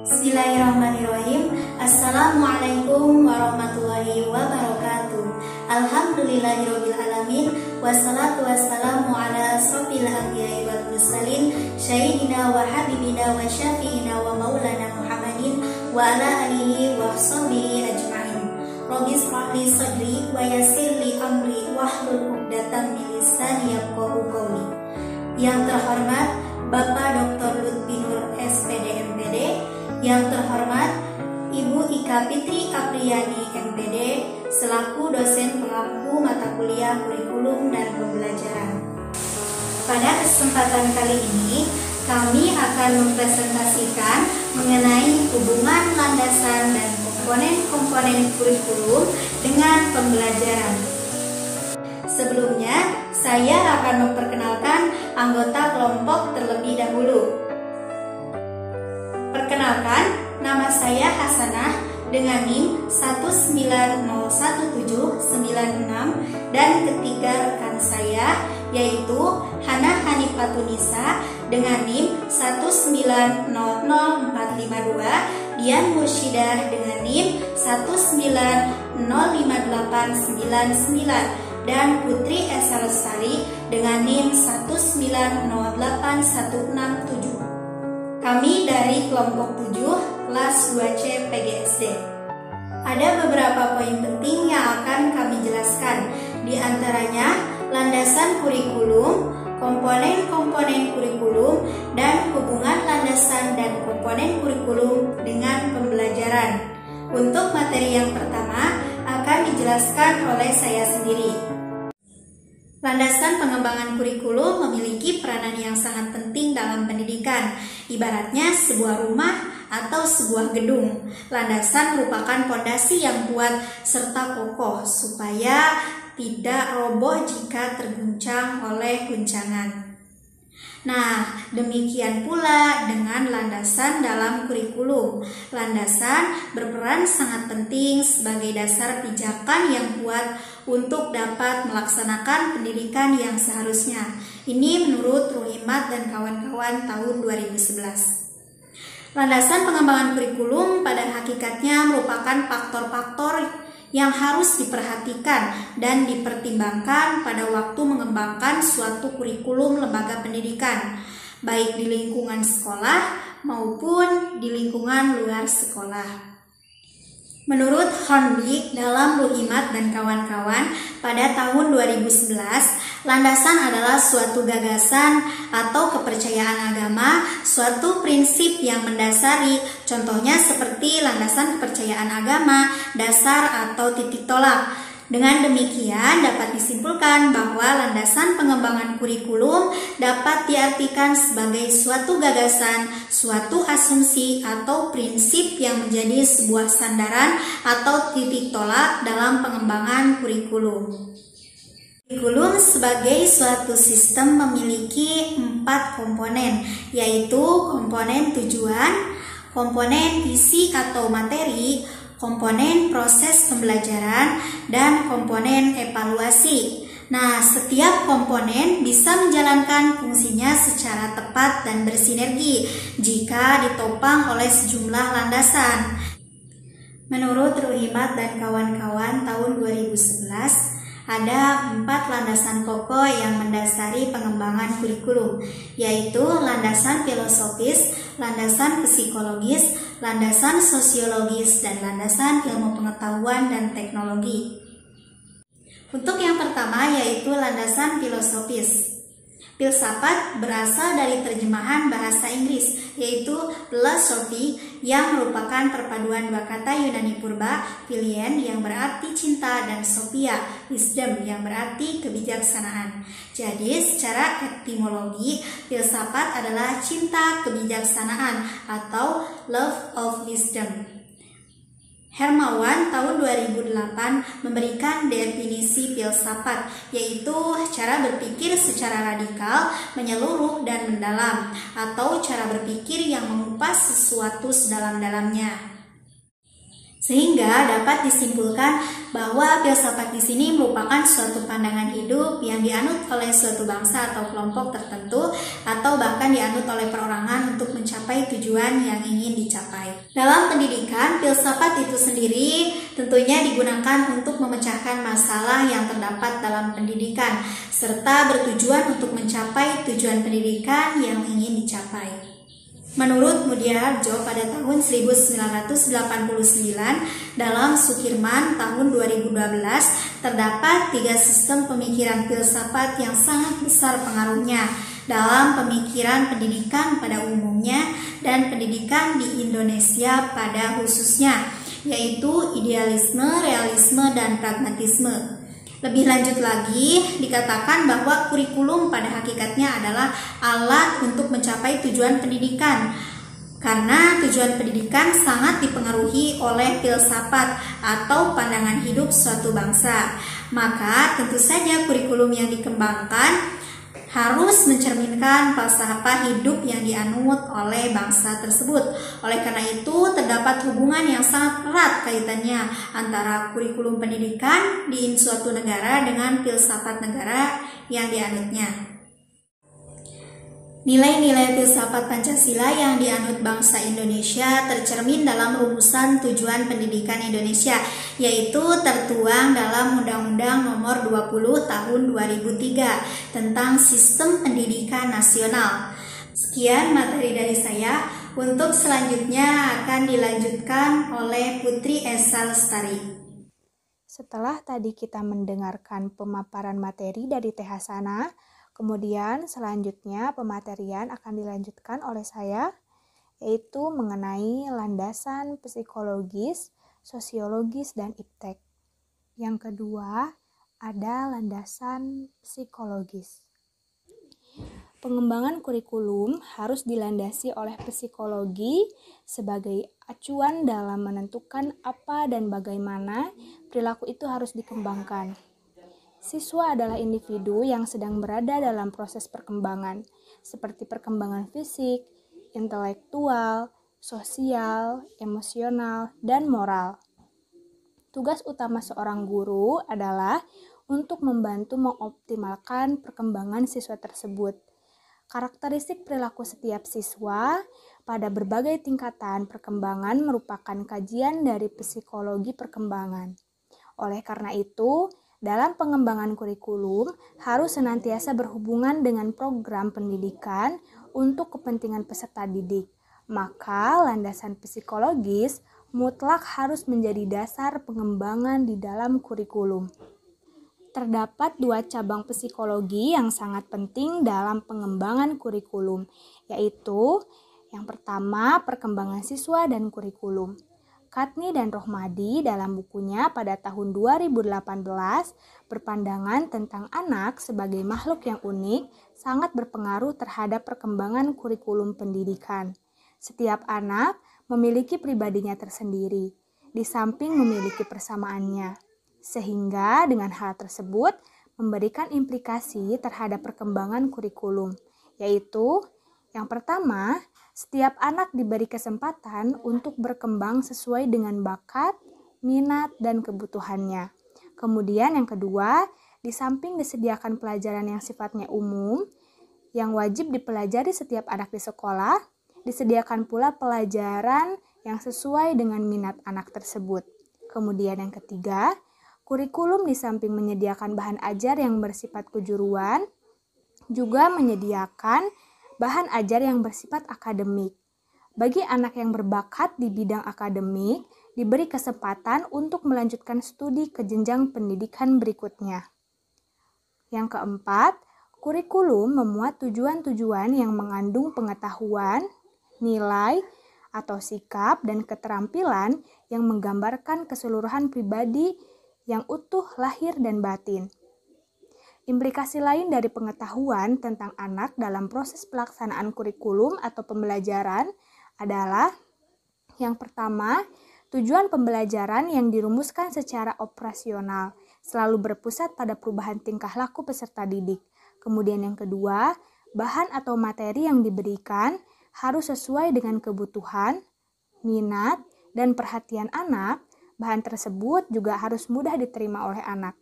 Bismillahirrahmanirrahim. Assalamualaikum warahmatullahi wabarakatuh. Alhamdulillahirabbil alamin. Wassalatu wassalamu ala asrofil anbiya'i wal mursalin sayyidina wa habibina wa syafi'ina wa maulana Muhammadin wa ala alihi wa sahbihi ajma'in. Rabbi shrah li sadri wa yassir li amri wahlul 'uqdatam min lisani yafqahu qawli. Yang terhormat Bapak Dr. Lutfi Nur SPD MPD, yang terhormat Ibu Ika Fitri Apriyani MPD selaku dosen pelaku mata kuliah kurikulum dan pembelajaran. Pada kesempatan kali ini kami akan mempresentasikan mengenai hubungan landasan dan komponen-komponen kurikulum dengan pembelajaran. Sebelumnya, saya akan memperkenalkan anggota kelompok terlebih dahulu. Perkenalkan, nama saya Hasanah dengan NIM 1901796 dan ketiga rekan saya yaitu Hana Hanifatunisa dengan NIM 1900452, Dian Mursyidah dengan NIM 1905899 dan Putri Esa Lestari dengan NIM 1908167. Kami dari kelompok 7 kelas 2C PGSD. Ada beberapa poin penting yang akan kami jelaskan, di antaranya landasan kurikulum, komponen-komponen kurikulum, dan hubungan landasan dan komponen kurikulum dengan pembelajaran. Untuk materi yang pertama akan dijelaskan oleh saya sendiri. Landasan pengembangan kurikulum memiliki peranan yang sangat penting dalam pendidikan, ibaratnya sebuah rumah atau sebuah gedung. Landasan merupakan fondasi yang kuat serta kokoh supaya tidak roboh jika terguncang oleh guncangan. Nah, demikian pula dengan landasan dalam kurikulum. Landasan berperan sangat penting sebagai dasar pijakan yang kuat untuk dapat melaksanakan pendidikan yang seharusnya. Ini menurut Ruhimat dan kawan-kawan tahun 2011. Landasan pengembangan kurikulum pada hakikatnya merupakan faktor-faktor yang harus diperhatikan dan dipertimbangkan pada waktu mengembangkan suatu kurikulum lembaga pendidikan, baik di lingkungan sekolah maupun di lingkungan luar sekolah. Menurut Hornbeck dalam Ruhimat dan kawan-kawan pada tahun 2011, landasan adalah suatu gagasan atau kepercayaan agama, suatu prinsip yang mendasari, contohnya seperti landasan kepercayaan agama, dasar atau titik tolak. Dengan demikian dapat disimpulkan bahwa landasan pengembangan kurikulum dapat diartikan sebagai suatu gagasan, suatu asumsi atau prinsip yang menjadi sebuah sandaran atau titik tolak dalam pengembangan kurikulum. Kurikulum sebagai suatu sistem memiliki 4 komponen, yaitu komponen tujuan, komponen isi atau materi, komponen proses pembelajaran, dan komponen evaluasi. Nah, setiap komponen bisa menjalankan fungsinya secara tepat dan bersinergi jika ditopang oleh sejumlah landasan. Menurut Ruhimat dan kawan-kawan tahun 2011, ada 4 landasan pokok yang mendasari pengembangan kurikulum, yaitu landasan filosofis, landasan psikologis, landasan sosiologis, dan landasan ilmu pengetahuan dan teknologi. Untuk yang pertama yaitu landasan filosofis. Filsafat berasal dari terjemahan bahasa Inggris, yaitu philosophy, yang merupakan perpaduan dua kata Yunani purba, philien yang berarti cinta dan sophia, wisdom yang berarti kebijaksanaan. Jadi secara etimologi, filsafat adalah cinta kebijaksanaan atau love of wisdom. Hermawan tahun 2008 memberikan definisi filsafat, yaitu cara berpikir secara radikal, menyeluruh dan mendalam, atau cara berpikir yang mengupas sesuatu sedalam-dalamnya. Sehingga dapat disimpulkan bahwa filsafat di sini merupakan suatu pandangan hidup yang dianut oleh suatu bangsa atau kelompok tertentu atau bahkan dianut oleh perorangan untuk mencapai tujuan yang ingin dicapai. Dalam pendidikan, filsafat itu sendiri tentunya digunakan untuk memecahkan masalah yang terdapat dalam pendidikan, serta bertujuan untuk mencapai tujuan pendidikan yang ingin dicapai. Menurut Mudiarjo pada tahun 1989, dalam Sukirman tahun 2012, terdapat 3 sistem pemikiran filsafat yang sangat besar pengaruhnya dalam pemikiran pendidikan pada umumnya dan pendidikan di Indonesia pada khususnya, yaitu idealisme, realisme, dan pragmatisme. Lebih lanjut lagi, dikatakan bahwa kurikulum pada hakikatnya adalah alat untuk mencapai tujuan pendidikan. Karena tujuan pendidikan sangat dipengaruhi oleh filsafat atau pandangan hidup suatu bangsa. Maka tentu saja kurikulum yang dikembangkan harus mencerminkan falsafah hidup yang dianut oleh bangsa tersebut. Oleh karena itu, terdapat hubungan yang sangat erat kaitannya antara kurikulum pendidikan di suatu negara dengan filsafat negara yang dianutnya. Nilai-nilai filsafat Pancasila yang dianut bangsa Indonesia tercermin dalam rumusan tujuan pendidikan Indonesia, yaitu tertuang dalam Undang-Undang Nomor 20 Tahun 2003 tentang Sistem Pendidikan Nasional. Sekian materi dari saya. Untuk selanjutnya akan dilanjutkan oleh Putri Esa Lestari. Setelah tadi kita mendengarkan pemaparan materi dari Teh Hasanah, kemudian selanjutnya pematerian akan dilanjutkan oleh saya, yaitu mengenai landasan psikologis, sosiologis, dan iptek. Yang kedua, ada landasan psikologis. Pengembangan kurikulum harus dilandasi oleh psikologi sebagai acuan dalam menentukan apa dan bagaimana perilaku itu harus dikembangkan. Siswa adalah individu yang sedang berada dalam proses perkembangan, seperti perkembangan fisik, intelektual, sosial, emosional, dan moral. Tugas utama seorang guru adalah untuk membantu mengoptimalkan perkembangan siswa tersebut. Karakteristik perilaku setiap siswa pada berbagai tingkatan perkembangan merupakan kajian dari psikologi perkembangan. Oleh karena itu, dalam pengembangan kurikulum harus senantiasa berhubungan dengan program pendidikan untuk kepentingan peserta didik. Maka landasan psikologis mutlak harus menjadi dasar pengembangan di dalam kurikulum. Terdapat 2 cabang psikologi yang sangat penting dalam pengembangan kurikulum, yaitu yang pertama perkembangan siswa dan kurikulum. Katni dan Rohmadi dalam bukunya pada tahun 2018 berpandangan tentang anak sebagai makhluk yang unik sangat berpengaruh terhadap perkembangan kurikulum pendidikan. Setiap anak memiliki pribadinya tersendiri, di samping memiliki persamaannya. Sehingga dengan hal tersebut memberikan implikasi terhadap perkembangan kurikulum, yaitu yang pertama, setiap anak diberi kesempatan untuk berkembang sesuai dengan bakat, minat, dan kebutuhannya. Kemudian yang kedua, di samping disediakan pelajaran yang sifatnya umum, yang wajib dipelajari setiap anak di sekolah, disediakan pula pelajaran yang sesuai dengan minat anak tersebut. Kemudian yang ketiga, kurikulum di samping menyediakan bahan ajar yang bersifat kejuruan, juga menyediakan bahan ajar yang bersifat akademik. Bagi anak yang berbakat di bidang akademik, diberi kesempatan untuk melanjutkan studi ke jenjang pendidikan berikutnya. Yang keempat, kurikulum memuat tujuan-tujuan yang mengandung pengetahuan, nilai, atau sikap dan keterampilan yang menggambarkan keseluruhan pribadi yang utuh lahir dan batin. Implikasi lain dari pengetahuan tentang anak dalam proses pelaksanaan kurikulum atau pembelajaran adalah yang pertama, tujuan pembelajaran yang dirumuskan secara operasional selalu berpusat pada perubahan tingkah laku peserta didik. Kemudian yang kedua, bahan atau materi yang diberikan harus sesuai dengan kebutuhan, minat, dan perhatian anak. Bahan tersebut juga harus mudah diterima oleh anak.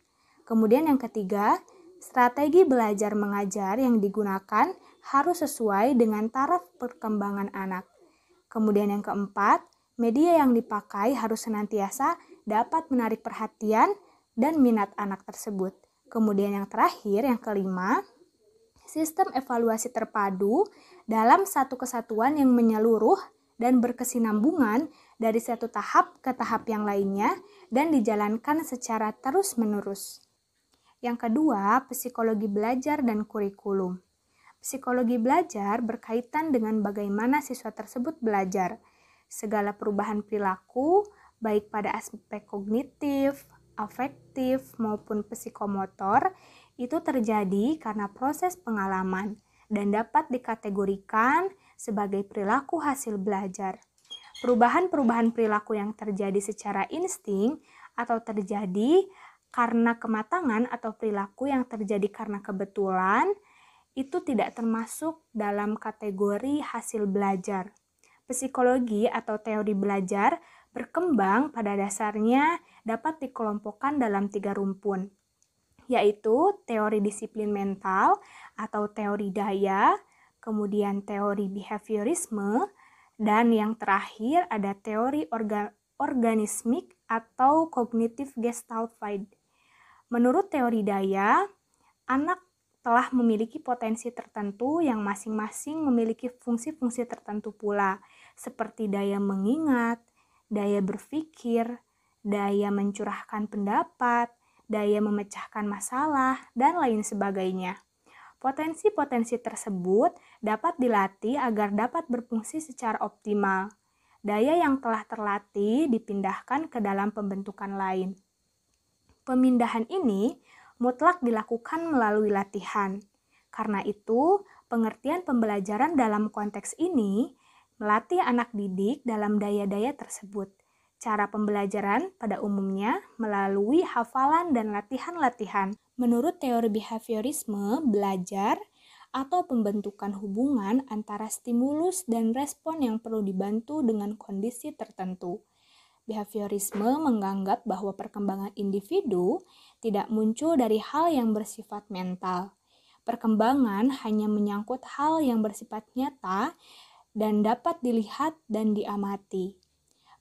Kemudian yang ketiga, Strategi belajar mengajar yang digunakan harus sesuai dengan taraf perkembangan anak. Kemudian yang keempat, media yang dipakai harus senantiasa dapat menarik perhatian dan minat anak tersebut. Kemudian yang terakhir, yang kelima, sistem evaluasi terpadu dalam satu kesatuan yang menyeluruh dan berkesinambungan dari satu tahap ke tahap yang lainnya dan dijalankan secara terus-menerus. Yang kedua, psikologi belajar dan kurikulum. Psikologi belajar berkaitan dengan bagaimana siswa tersebut belajar. Segala perubahan perilaku, baik pada aspek kognitif, afektif, maupun psikomotor, itu terjadi karena proses pengalaman dan dapat dikategorikan sebagai perilaku hasil belajar. Perubahan-perubahan perilaku yang terjadi secara insting atau terjadi karena kematangan atau perilaku yang terjadi karena kebetulan, itu tidak termasuk dalam kategori hasil belajar. Psikologi atau teori belajar berkembang pada dasarnya dapat dikelompokkan dalam 3 rumpun, yaitu teori disiplin mental atau teori daya, kemudian teori behaviorisme, dan yang terakhir ada teori organismik atau cognitive gestaltfied. Menurut teori daya, anak telah memiliki potensi tertentu yang masing-masing memiliki fungsi-fungsi tertentu pula, seperti daya mengingat, daya berpikir, daya mencurahkan pendapat, daya memecahkan masalah, dan lain sebagainya. Potensi-potensi tersebut dapat dilatih agar dapat berfungsi secara optimal. Daya yang telah terlatih dipindahkan ke dalam pembentukan lain. Pemindahan ini mutlak dilakukan melalui latihan. Karena itu, pengertian pembelajaran dalam konteks ini melatih anak didik dalam daya-daya tersebut. Cara pembelajaran pada umumnya melalui hafalan dan latihan-latihan. Menurut teori behaviorisme, belajar atau pembentukan hubungan antara stimulus dan respon yang perlu dibantu dengan kondisi tertentu. Behaviorisme menganggap bahwa perkembangan individu tidak muncul dari hal yang bersifat mental. Perkembangan hanya menyangkut hal yang bersifat nyata dan dapat dilihat dan diamati.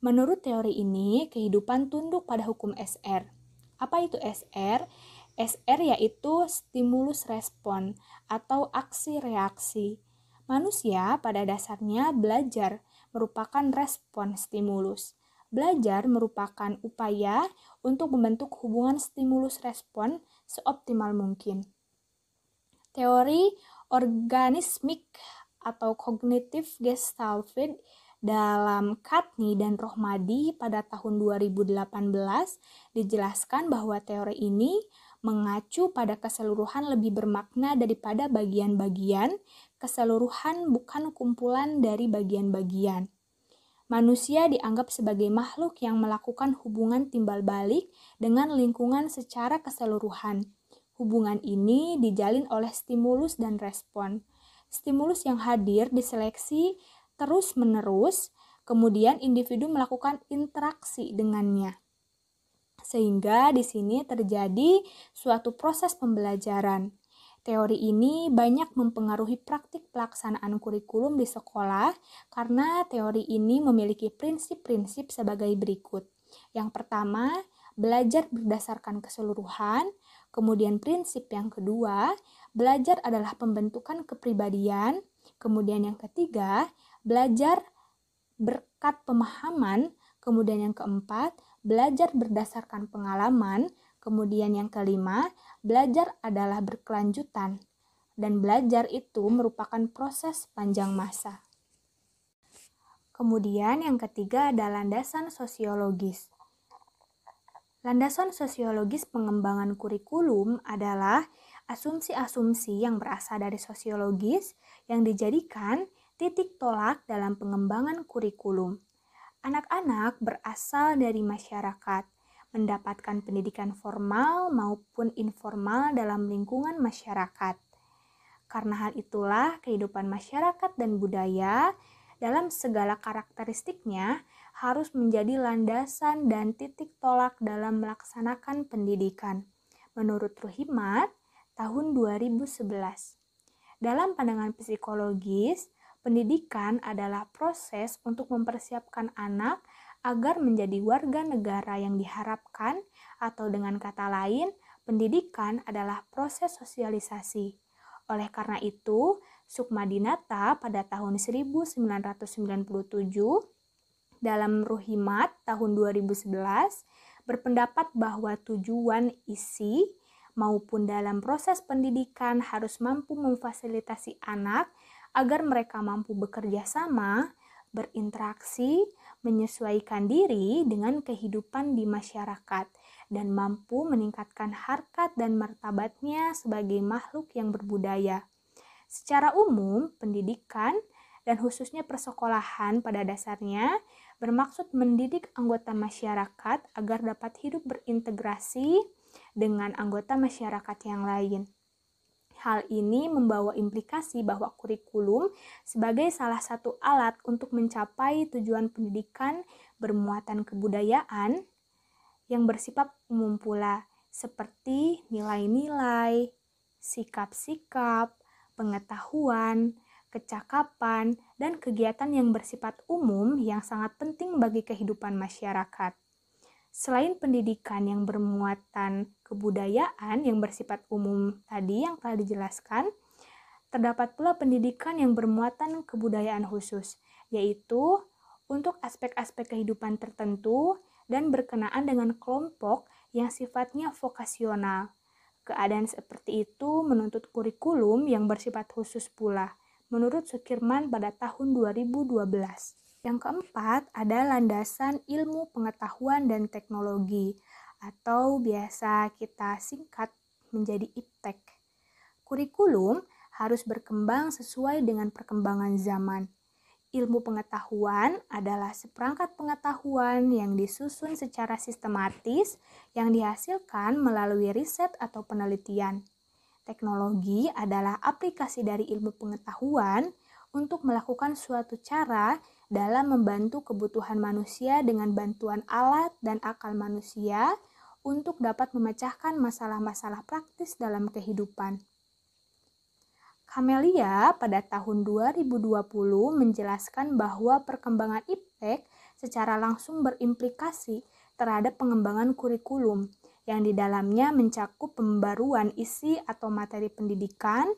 Menurut teori ini, kehidupan tunduk pada hukum SR. Apa itu SR? SR yaitu stimulus respon atau aksi reaksi. Manusia pada dasarnya belajar merupakan respon stimulus. Belajar merupakan upaya untuk membentuk hubungan stimulus respon seoptimal mungkin. Teori organismik atau cognitive gestaltfield dalam Katni dan Rohmadi pada tahun 2018 dijelaskan bahwa teori ini mengacu pada keseluruhan lebih bermakna daripada bagian-bagian, keseluruhan bukan kumpulan dari bagian-bagian. Manusia dianggap sebagai makhluk yang melakukan hubungan timbal balik dengan lingkungan secara keseluruhan. Hubungan ini dijalin oleh stimulus dan respon. Stimulus yang hadir diseleksi terus-menerus, kemudian individu melakukan interaksi dengannya. Sehingga di sini terjadi suatu proses pembelajaran. Teori ini banyak mempengaruhi praktik pelaksanaan kurikulum di sekolah karena teori ini memiliki prinsip-prinsip sebagai berikut. Yang pertama, belajar berdasarkan keseluruhan. Kemudian prinsip yang kedua, belajar adalah pembentukan kepribadian. Kemudian yang ketiga, belajar berkat pemahaman. Kemudian yang keempat, belajar berdasarkan pengalaman. Kemudian yang kelima, belajar adalah berkelanjutan. Dan belajar itu merupakan proses panjang masa. Kemudian yang ketiga ada landasan sosiologis. Landasan sosiologis pengembangan kurikulum adalah asumsi-asumsi yang berasal dari sosiologis yang dijadikan titik tolak dalam pengembangan kurikulum. Anak-anak berasal dari masyarakat, mendapatkan pendidikan formal maupun informal dalam lingkungan masyarakat. Karena hal itulah kehidupan masyarakat dan budaya dalam segala karakteristiknya harus menjadi landasan dan titik tolak dalam melaksanakan pendidikan. Menurut Ruhimat, tahun 2011. Dalam pandangan psikologis, pendidikan adalah proses untuk mempersiapkan anak agar menjadi warga negara yang diharapkan, atau dengan kata lain, pendidikan adalah proses sosialisasi. Oleh karena itu, Sukmadinata pada tahun 1997 dalam Ruhimat tahun 2011 berpendapat bahwa tujuan isi maupun dalam proses pendidikan harus mampu memfasilitasi anak agar mereka mampu bekerja sama, berinteraksi, menyesuaikan diri dengan kehidupan di masyarakat, dan mampu meningkatkan harkat dan martabatnya sebagai makhluk yang berbudaya. Secara umum, pendidikan dan khususnya persekolahan pada dasarnya bermaksud mendidik anggota masyarakat agar dapat hidup berintegrasi dengan anggota masyarakat yang lain. Hal ini membawa implikasi bahwa kurikulum sebagai salah satu alat untuk mencapai tujuan pendidikan bermuatan kebudayaan yang bersifat umum pula, seperti nilai-nilai, sikap-sikap, pengetahuan, kecakapan, dan kegiatan yang bersifat umum yang sangat penting bagi kehidupan masyarakat. Selain pendidikan yang bermuatan kebudayaan yang bersifat umum tadi yang telah dijelaskan, terdapat pula pendidikan yang bermuatan kebudayaan khusus, yaitu untuk aspek-aspek kehidupan tertentu dan berkenaan dengan kelompok yang sifatnya vokasional. Keadaan seperti itu menuntut kurikulum yang bersifat khusus pula, menurut Sukirman pada tahun 2012. Yang keempat ada landasan ilmu pengetahuan dan teknologi, atau biasa kita singkat menjadi IPTEK. Kurikulum harus berkembang sesuai dengan perkembangan zaman. Ilmu pengetahuan adalah seperangkat pengetahuan yang disusun secara sistematis yang dihasilkan melalui riset atau penelitian. Teknologi adalah aplikasi dari ilmu pengetahuan untuk melakukan suatu cara dalam membantu kebutuhan manusia dengan bantuan alat dan akal manusia untuk dapat memecahkan masalah-masalah praktis dalam kehidupan. Camelia pada tahun 2020 menjelaskan bahwa perkembangan IPTEK secara langsung berimplikasi terhadap pengembangan kurikulum yang di dalamnya mencakup pembaruan isi atau materi pendidikan,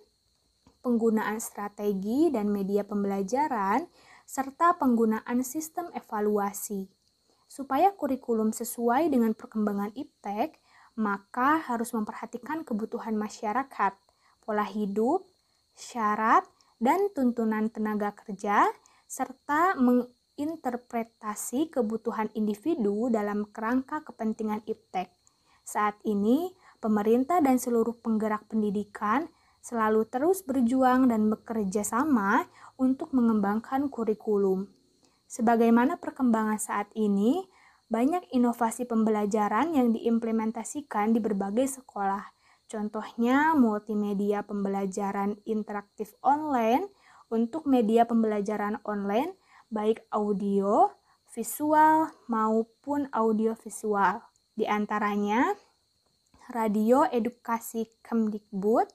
penggunaan strategi dan media pembelajaran, serta penggunaan sistem evaluasi. Supaya kurikulum sesuai dengan perkembangan IPTEK, maka harus memperhatikan kebutuhan masyarakat, pola hidup, syarat, dan tuntunan tenaga kerja, serta menginterpretasi kebutuhan individu dalam kerangka kepentingan IPTEK. Saat ini, pemerintah dan seluruh penggerak pendidikan selalu terus berjuang dan bekerja sama untuk mengembangkan kurikulum. Sebagaimana perkembangan saat ini, banyak inovasi pembelajaran yang diimplementasikan di berbagai sekolah. Contohnya multimedia pembelajaran interaktif online untuk media pembelajaran online baik audio, visual maupun audiovisual. Di antaranya radio edukasi Kemdikbud,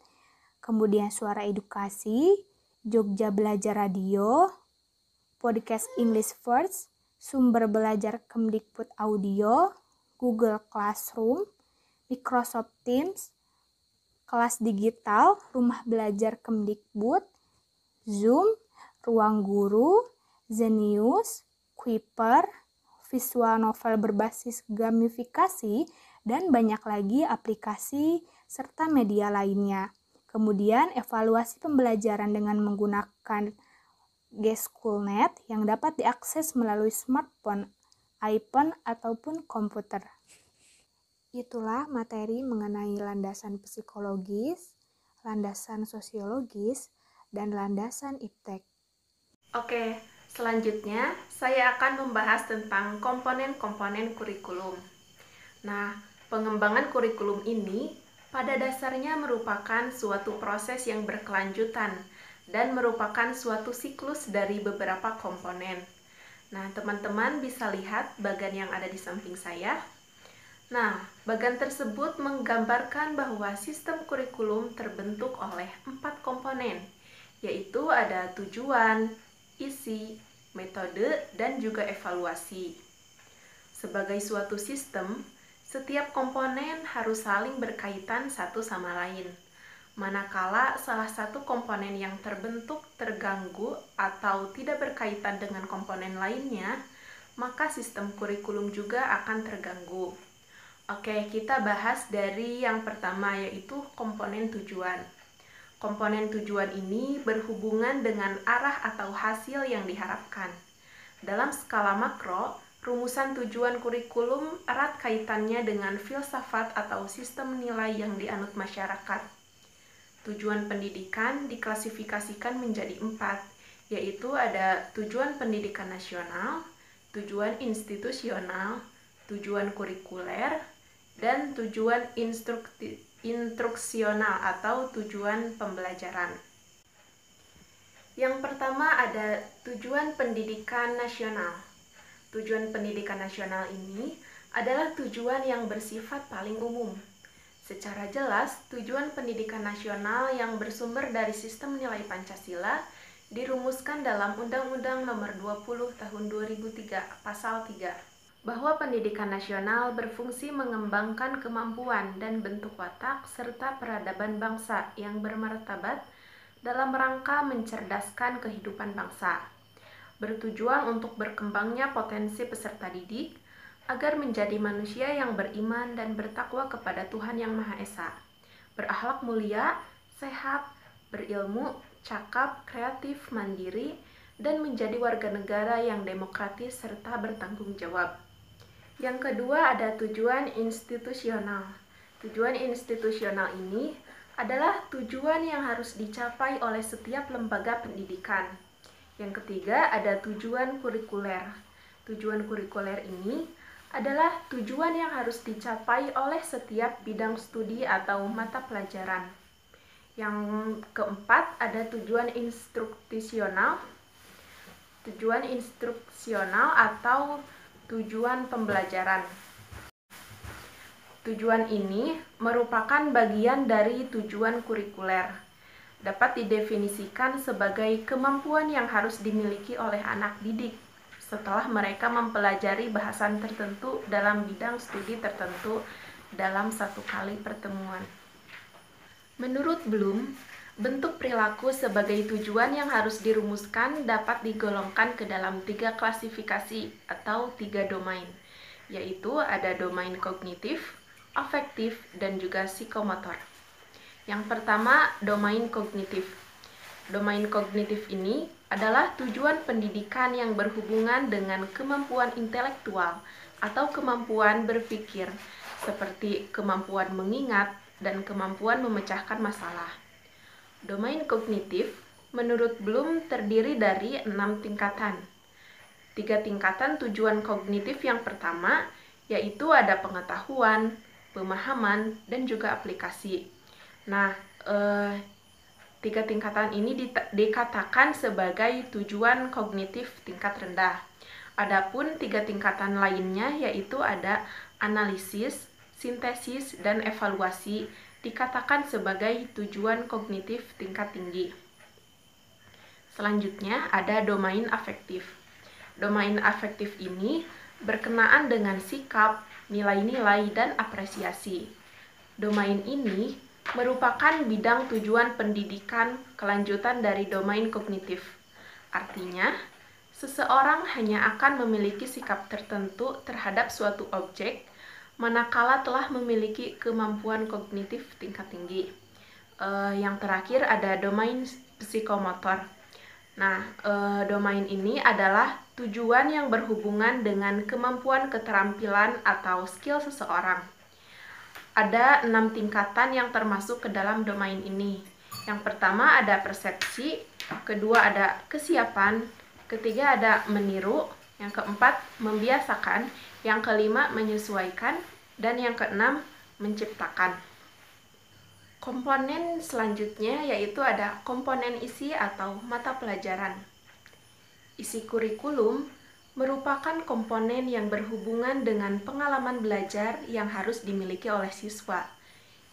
kemudian suara edukasi, Jogja Belajar Radio, podcast English First, sumber belajar Kemdikbud Audio, Google Classroom, Microsoft Teams, kelas digital, rumah belajar Kemdikbud, Zoom, ruang guru, Zenius, Kuiper, visual novel berbasis gamifikasi, dan banyak lagi aplikasi serta media lainnya. Kemudian evaluasi pembelajaran dengan menggunakan G-Schoolnet yang dapat diakses melalui smartphone, iPhone, ataupun komputer. Itulah materi mengenai landasan psikologis, landasan sosiologis, dan landasan IPTEK. Oke, selanjutnya saya akan membahas tentang komponen-komponen kurikulum. Nah, pengembangan kurikulum ini pada dasarnya merupakan suatu proses yang berkelanjutan dan merupakan suatu siklus dari beberapa komponen. Nah, teman-teman bisa lihat bagan yang ada di samping saya. Nah, bagan tersebut menggambarkan bahwa sistem kurikulum terbentuk oleh 4 komponen, yaitu ada tujuan, isi, metode, dan juga evaluasi. Sebagai suatu sistem, setiap komponen harus saling berkaitan satu sama lain. Manakala salah satu komponen yang terbentuk terganggu atau tidak berkaitan dengan komponen lainnya, maka sistem kurikulum juga akan terganggu. Oke, kita bahas dari yang pertama, yaitu komponen tujuan. Komponen tujuan ini berhubungan dengan arah atau hasil yang diharapkan. Dalam skala makro, rumusan tujuan kurikulum erat kaitannya dengan filsafat atau sistem nilai yang dianut masyarakat. Tujuan pendidikan diklasifikasikan menjadi 4, yaitu ada tujuan pendidikan nasional, tujuan institusional, tujuan kurikuler, dan tujuan instruksional atau tujuan pembelajaran. Yang pertama ada tujuan pendidikan nasional. Tujuan pendidikan nasional ini adalah tujuan yang bersifat paling umum. Secara jelas, tujuan pendidikan nasional yang bersumber dari sistem nilai Pancasila dirumuskan dalam Undang-Undang Nomor 20 Tahun 2003, Pasal 3. Bahwa pendidikan nasional berfungsi mengembangkan kemampuan dan bentuk watak serta peradaban bangsa yang bermartabat dalam rangka mencerdaskan kehidupan bangsa, bertujuan untuk berkembangnya potensi peserta didik agar menjadi manusia yang beriman dan bertakwa kepada Tuhan Yang Maha Esa, berakhlak mulia, sehat, berilmu, cakap, kreatif, mandiri, dan menjadi warga negara yang demokratis serta bertanggung jawab. Yang kedua ada tujuan institusional. Tujuan institusional ini adalah tujuan yang harus dicapai oleh setiap lembaga pendidikan. Yang ketiga ada tujuan kurikuler. Tujuan kurikuler ini adalah tujuan yang harus dicapai oleh setiap bidang studi atau mata pelajaran. Yang keempat ada tujuan instruksional. Tujuan instruksional atau tujuan pembelajaran. Tujuan ini merupakan bagian dari tujuan kurikuler. Dapat didefinisikan sebagai kemampuan yang harus dimiliki oleh anak didik setelah mereka mempelajari bahasan tertentu dalam bidang studi tertentu dalam satu kali pertemuan. Menurut Bloom, bentuk perilaku sebagai tujuan yang harus dirumuskan dapat digolongkan ke dalam 3 klasifikasi atau 3 domain, yaitu ada domain kognitif, afektif, dan juga psikomotor. Yang pertama, domain kognitif. Domain kognitif ini adalah tujuan pendidikan yang berhubungan dengan kemampuan intelektual atau kemampuan berpikir, seperti kemampuan mengingat dan kemampuan memecahkan masalah. Domain kognitif menurut Bloom terdiri dari 6 tingkatan. 3 tingkatan tujuan kognitif yang pertama yaitu ada pengetahuan, pemahaman, dan juga aplikasi. Nah, 3 tingkatan ini dikatakan sebagai tujuan kognitif tingkat rendah. Adapun 3 tingkatan lainnya yaitu ada analisis, sintesis, dan evaluasi dikatakan sebagai tujuan kognitif tingkat tinggi. Selanjutnya ada domain afektif. Domain afektif ini berkenaan dengan sikap, nilai-nilai, dan apresiasi. Domain ini merupakan bidang tujuan pendidikan kelanjutan dari domain kognitif. Artinya, seseorang hanya akan memiliki sikap tertentu terhadap suatu objek manakala telah memiliki kemampuan kognitif tingkat tinggi. Yang terakhir ada domain psikomotor. Nah, domain ini adalah tujuan yang berhubungan dengan kemampuan keterampilan atau skill seseorang. Ada 6 tingkatan yang termasuk ke dalam domain ini. Yang pertama ada persepsi, kedua ada kesiapan, ketiga ada meniru, yang keempat membiasakan, yang kelima menyesuaikan, dan yang keenam menciptakan. Komponen selanjutnya yaitu ada komponen isi atau mata pelajaran. Isi kurikulum merupakan komponen yang berhubungan dengan pengalaman belajar yang harus dimiliki oleh siswa.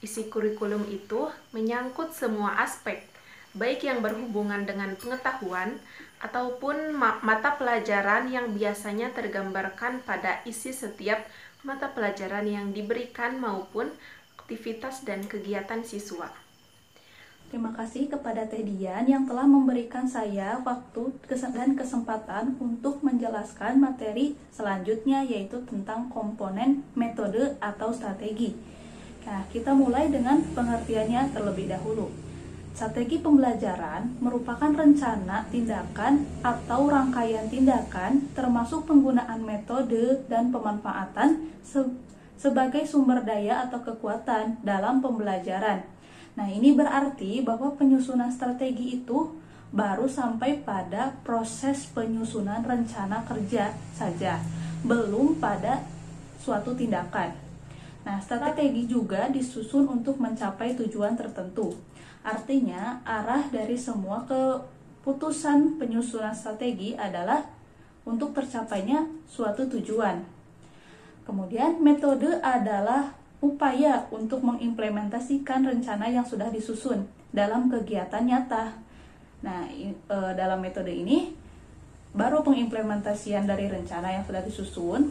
Isi kurikulum itu menyangkut semua aspek, baik yang berhubungan dengan pengetahuan ataupun mata pelajaran yang biasanya tergambarkan pada isi setiap mata pelajaran yang diberikan maupun aktivitas dan kegiatan siswa. Terima kasih kepada Teh Dian yang telah memberikan saya waktu dan kesempatan untuk menjelaskan materi selanjutnya, yaitu tentang komponen metode atau strategi. Nah, kita mulai dengan pengertiannya terlebih dahulu. Strategi pembelajaran merupakan rencana tindakan atau rangkaian tindakan termasuk penggunaan metode dan pemanfaatan sebagai sumber daya atau kekuatan dalam pembelajaran. Nah, ini berarti bahwa penyusunan strategi itu baru sampai pada proses penyusunan rencana kerja saja, belum pada suatu tindakan. Nah, strategi juga disusun untuk mencapai tujuan tertentu. Artinya, arah dari semua keputusan penyusunan strategi adalah untuk tercapainya suatu tujuan. Kemudian, metode adalah upaya untuk mengimplementasikan rencana yang sudah disusun dalam kegiatan nyata. Nah, dalam metode ini, baru pengimplementasian dari rencana yang sudah disusun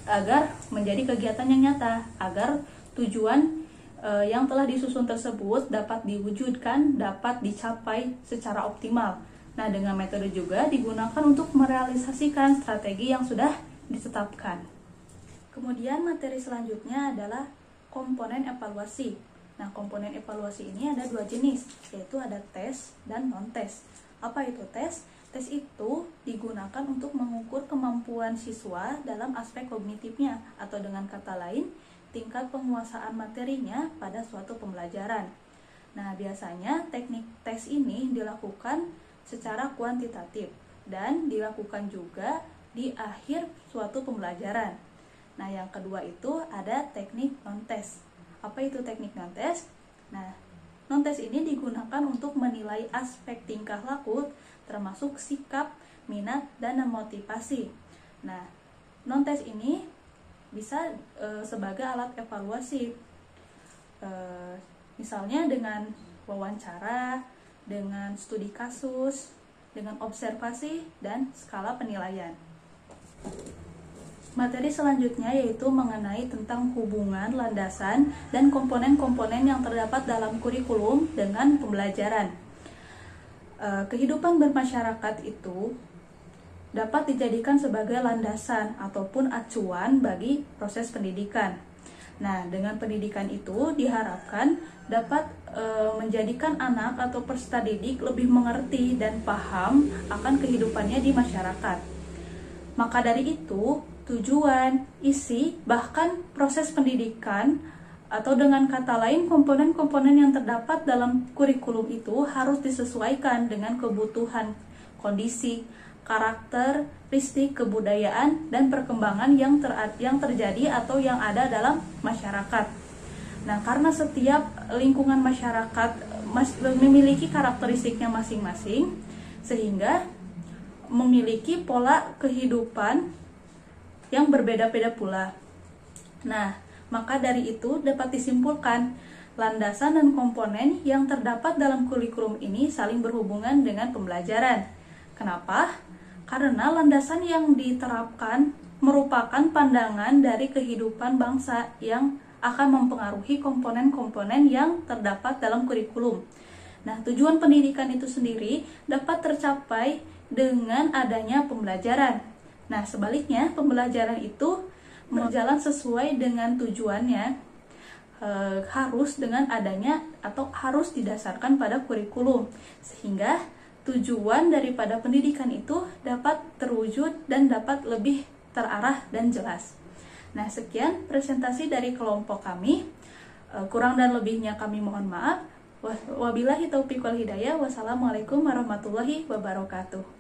agar menjadi kegiatan yang nyata, agar tujuan yang telah disusun tersebut dapat diwujudkan, dapat dicapai secara optimal. Nah, dengan metode juga digunakan untuk merealisasikan strategi yang sudah ditetapkan. Kemudian materi selanjutnya adalah komponen evaluasi. Nah, komponen evaluasi ini ada dua jenis, yaitu ada tes dan non-tes. Apa itu tes? Tes itu digunakan untuk mengukur kemampuan siswa dalam aspek kognitifnya, atau dengan kata lain, tingkat penguasaan materinya pada suatu pembelajaran. Nah, biasanya teknik tes ini dilakukan secara kuantitatif dan dilakukan juga di akhir suatu pembelajaran. Nah, yang kedua itu ada teknik non-tes. Apa itu teknik non-tes? Nah, non-tes ini digunakan untuk menilai aspek tingkah laku, termasuk sikap, minat, dan motivasi. Nah, non-tes ini bisa sebagai alat evaluasi. Misalnya dengan wawancara, dengan studi kasus, dengan observasi, dan skala penilaian. Materi selanjutnya yaitu mengenai tentang hubungan, landasan, dan komponen-komponen yang terdapat dalam kurikulum dengan pembelajaran. Kehidupan bermasyarakat itu dapat dijadikan sebagai landasan ataupun acuan bagi proses pendidikan. Nah, dengan pendidikan itu diharapkan dapat menjadikan anak atau peserta didik lebih mengerti dan paham akan kehidupannya di masyarakat. Maka dari itu, tujuan, isi, bahkan proses pendidikan, atau dengan kata lain komponen-komponen yang terdapat dalam kurikulum itu harus disesuaikan dengan kebutuhan, kondisi, karakteristik, kebudayaan, dan perkembangan yang terjadi atau yang ada dalam masyarakat. Nah, karena setiap lingkungan masyarakat memiliki karakteristiknya masing-masing, sehingga memiliki pola kehidupan yang berbeda-beda pula. Nah, maka dari itu dapat disimpulkan landasan dan komponen yang terdapat dalam kurikulum ini saling berhubungan dengan pembelajaran. Kenapa? Karena landasan yang diterapkan merupakan pandangan dari kehidupan bangsa yang akan mempengaruhi komponen-komponen yang terdapat dalam kurikulum. Nah, tujuan pendidikan itu sendiri dapat tercapai dengan adanya pembelajaran. Nah, sebaliknya, pembelajaran itu berjalan sesuai dengan tujuannya, harus dengan adanya atau harus didasarkan pada kurikulum, sehingga tujuan daripada pendidikan itu dapat terwujud dan dapat lebih terarah dan jelas. Nah, sekian presentasi dari kelompok kami. Kurang dan lebihnya kami mohon maaf. Wabillahi taufiq wal hidayah. Wassalamualaikum warahmatullahi wabarakatuh.